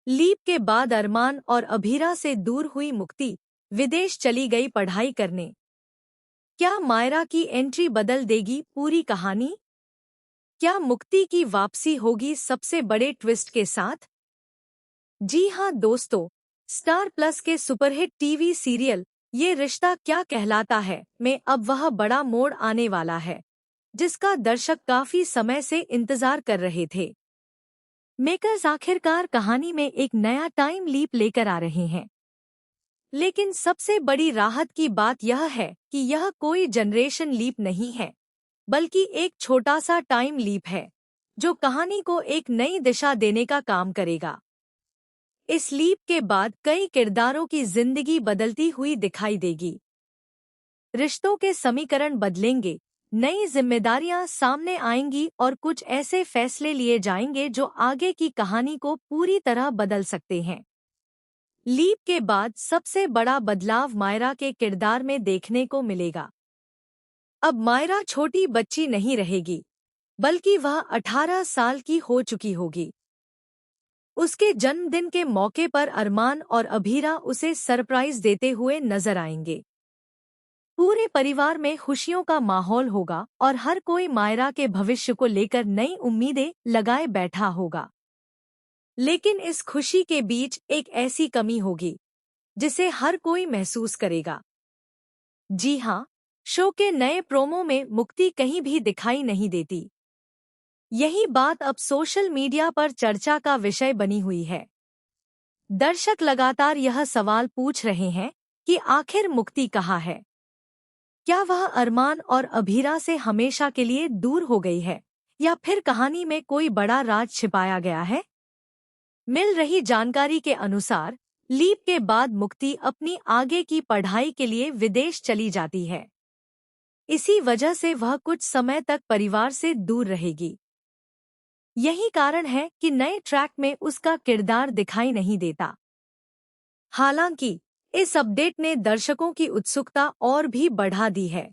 Leap के बाद अरमान और अभीरा से दूर हुई मुक्ति, विदेश चली गई पढ़ाई करने। क्या मायरा की एंट्री बदल देगी पूरी कहानी? क्या मुक्ति की वापसी होगी सबसे बड़े ट्विस्ट के साथ? जी हां दोस्तों, स्टार प्लस के सुपरहिट टीवी सीरियल ये रिश्ता क्या कहलाता है में अब वह बड़ा मोड़ आने वाला है, जिसका दर्शक काफी समय से इंतजार कर रहे थे। मेकर्स आखिरकार कहानी में एक नया टाइम लीप लेकर आ रहे हैं। लेकिन सबसे बड़ी राहत की बात यह है कि यह कोई जनरेशन लीप नहीं है, बल्कि एक छोटा सा टाइम लीप है, जो कहानी को एक नई दिशा देने का काम करेगा। इस लीप के बाद कई किरदारों की जिंदगी बदलती हुई दिखाई देगी। रिश्तों के समीकरण बदलेंगे, नई जिम्मेदारियां सामने आएंगी और कुछ ऐसे फैसले लिए जाएंगे जो आगे की कहानी को पूरी तरह बदल सकते हैं। लीप के बाद सबसे बड़ा बदलाव मायरा के किरदार में देखने को मिलेगा। अब मायरा छोटी बच्ची नहीं रहेगी, बल्कि वह 18 साल की हो चुकी होगी। उसके जन्मदिन के मौके पर अरमान और अभीरा उसे सरप्राइज देते हुए नजर आएंगे। पूरे परिवार में खुशियों का माहौल होगा और हर कोई मायरा के भविष्य को लेकर नई उम्मीदें लगाए बैठा होगा। लेकिन इस खुशी के बीच एक ऐसी कमी होगी, जिसे हर कोई महसूस करेगा। जी हाँ, शो के नए प्रोमो में मुक्ति कहीं भी दिखाई नहीं देती। यही बात अब सोशल मीडिया पर चर्चा का विषय बनी हुई है। दर्शक लगातार यह सवाल पूछ रहे हैं कि आखिर मुक्ति कहाँ है? क्या वह अरमान और अभीरा से हमेशा के लिए दूर हो गई है, या फिर कहानी में कोई बड़ा राज छिपाया गया है? मिल रही जानकारी के अनुसार लीप के बाद मुक्ति अपनी आगे की पढ़ाई के लिए विदेश चली जाती है। इसी वजह से वह कुछ समय तक परिवार से दूर रहेगी। यही कारण है कि नए ट्रैक में उसका किरदार दिखाई नहीं देता। हालांकि इस अपडेट ने दर्शकों की उत्सुकता और भी बढ़ा दी है।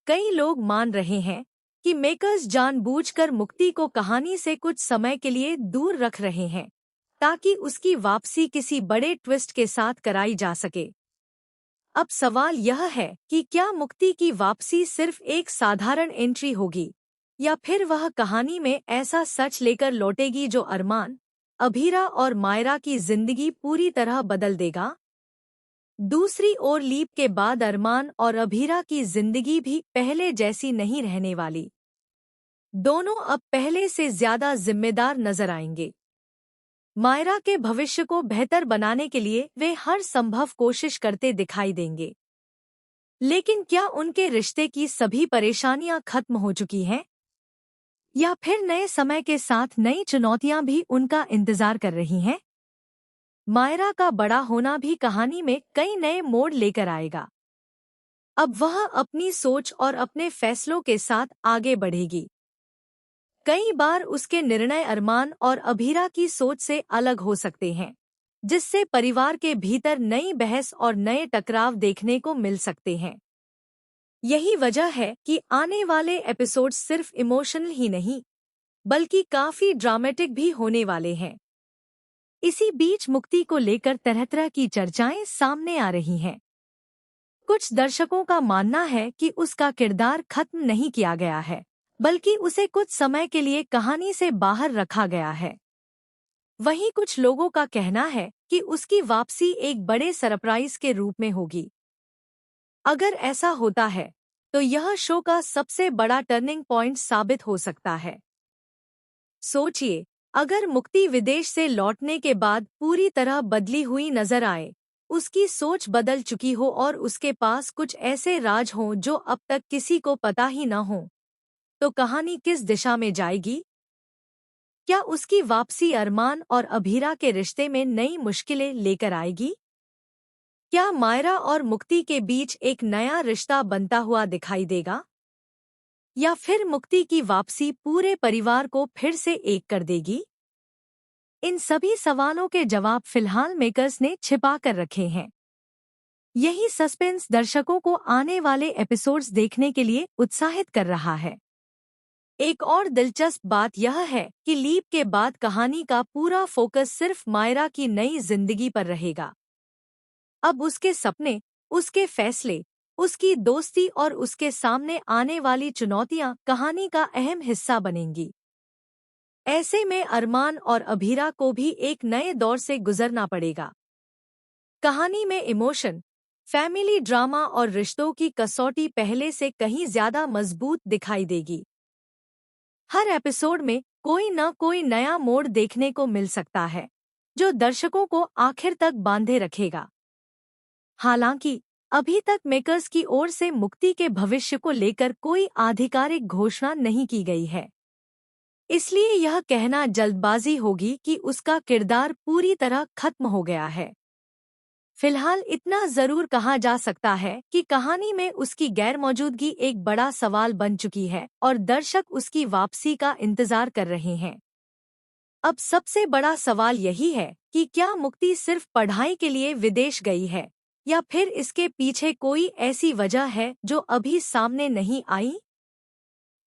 कई लोग मान रहे हैं कि मेकर्स जानबूझकर मुक्ति को कहानी से कुछ समय के लिए दूर रख रहे हैं, ताकि उसकी वापसी किसी बड़े ट्विस्ट के साथ कराई जा सके। अब सवाल यह है कि क्या मुक्ति की वापसी सिर्फ एक साधारण एंट्री होगी, या फिर वह कहानी में ऐसा सच लेकर लौटेगी जो अरमान, अभीरा और मायरा की जिंदगी पूरी तरह बदल देगा। दूसरी ओर लीप के बाद अरमान और अभीरा की जिंदगी भी पहले जैसी नहीं रहने वाली। दोनों अब पहले से ज्यादा जिम्मेदार नजर आएंगे। मायरा के भविष्य को बेहतर बनाने के लिए वे हर संभव कोशिश करते दिखाई देंगे। लेकिन क्या उनके रिश्ते की सभी परेशानियां खत्म हो चुकी हैं? या फिर नए समय के साथ नई चुनौतियां भी उनका इंतजार कर रही हैं? मायरा का बड़ा होना भी कहानी में कई नए मोड़ लेकर आएगा। अब वह अपनी सोच और अपने फैसलों के साथ आगे बढ़ेगी। कई बार उसके निर्णय अरमान और अभीरा की सोच से अलग हो सकते हैं, जिससे परिवार के भीतर नई बहस और नए टकराव देखने को मिल सकते हैं। यही वजह है कि आने वाले एपिसोड सिर्फ इमोशनल ही नहीं, बल्कि काफी ड्रामेटिक भी होने वाले हैं। इसी बीच मुक्ति को लेकर तरह तरह की चर्चाएं सामने आ रही हैं। कुछ दर्शकों का मानना है कि उसका किरदार खत्म नहीं किया गया है, बल्कि उसे कुछ समय के लिए कहानी से बाहर रखा गया है। वहीं कुछ लोगों का कहना है कि उसकी वापसी एक बड़े सरप्राइज के रूप में होगी। अगर ऐसा होता है, तो यह शो का सबसे बड़ा टर्निंग पॉइंट साबित हो सकता है। सोचिए, अगर मुक्ति विदेश से लौटने के बाद पूरी तरह बदली हुई नजर आए, उसकी सोच बदल चुकी हो और उसके पास कुछ ऐसे राज हों जो अब तक किसी को पता ही न हो, तो कहानी किस दिशा में जाएगी? क्या उसकी वापसी अरमान और अभीरा के रिश्ते में नई मुश्किलें लेकर आएगी? क्या मायरा और मुक्ति के बीच एक नया रिश्ता बनता हुआ दिखाई देगा? या फिर मुक्ति की वापसी पूरे परिवार को फिर से एक कर देगी? इन सभी सवालों के जवाब फिलहाल मेकर्स ने छिपा कर रखे हैं। यही सस्पेंस दर्शकों को आने वाले एपिसोड्स देखने के लिए उत्साहित कर रहा है। एक और दिलचस्प बात यह है कि लीप के बाद कहानी का पूरा फोकस सिर्फ मायरा की नई जिंदगी पर रहेगा। अब उसके सपने, उसके फैसले, उसकी दोस्ती और उसके सामने आने वाली चुनौतियां कहानी का अहम हिस्सा बनेंगी। ऐसे में अरमान और अभीरा को भी एक नए दौर से गुजरना पड़ेगा। कहानी में इमोशन, फैमिली ड्रामा और रिश्तों की कसौटी पहले से कहीं ज्यादा मजबूत दिखाई देगी। हर एपिसोड में कोई न कोई नया मोड़ देखने को मिल सकता है, जो दर्शकों को आखिर तक बांधे रखेगा। हालांकि अभी तक मेकर्स की ओर से मुक्ति के भविष्य को लेकर कोई आधिकारिक घोषणा नहीं की गई है, इसलिए यह कहना जल्दबाजी होगी कि उसका किरदार पूरी तरह खत्म हो गया है। फिलहाल इतना जरूर कहा जा सकता है कि कहानी में उसकी गैरमौजूदगी एक बड़ा सवाल बन चुकी है और दर्शक उसकी वापसी का इंतजार कर रहे हैं। अब सबसे बड़ा सवाल यही है कि क्या मुक्ति सिर्फ पढ़ाई के लिए विदेश गई है, या फिर इसके पीछे कोई ऐसी वजह है जो अभी सामने नहीं आई?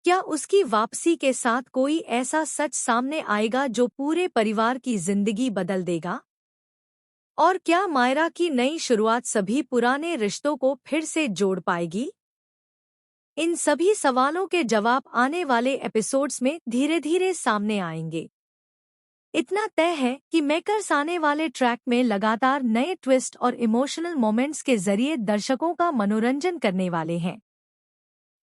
क्या उसकी वापसी के साथ कोई ऐसा सच सामने आएगा जो पूरे परिवार की जिंदगी बदल देगा? और क्या मायरा की नई शुरुआत सभी पुराने रिश्तों को फिर से जोड़ पाएगी? इन सभी सवालों के जवाब आने वाले एपिसोड्स में धीरे धीरे सामने आएंगे। इतना तय है कि मेकर्स आने वाले ट्रैक में लगातार नए ट्विस्ट और इमोशनल मोमेंट्स के जरिए दर्शकों का मनोरंजन करने वाले हैं।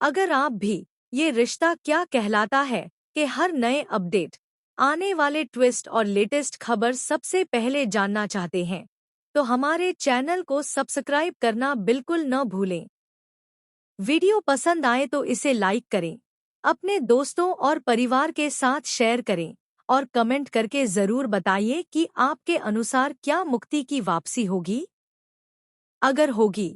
अगर आप भी ये रिश्ता क्या कहलाता है कि हर नए अपडेट, आने वाले ट्विस्ट और लेटेस्ट खबर सबसे पहले जानना चाहते हैं, तो हमारे चैनल को सब्सक्राइब करना बिल्कुल न भूलें। वीडियो पसंद आए तो इसे लाइक करें, अपने दोस्तों और परिवार के साथ शेयर करें और कमेंट करके ज़रूर बताइए कि आपके अनुसार क्या मुक्ति की वापसी होगी? अगर होगी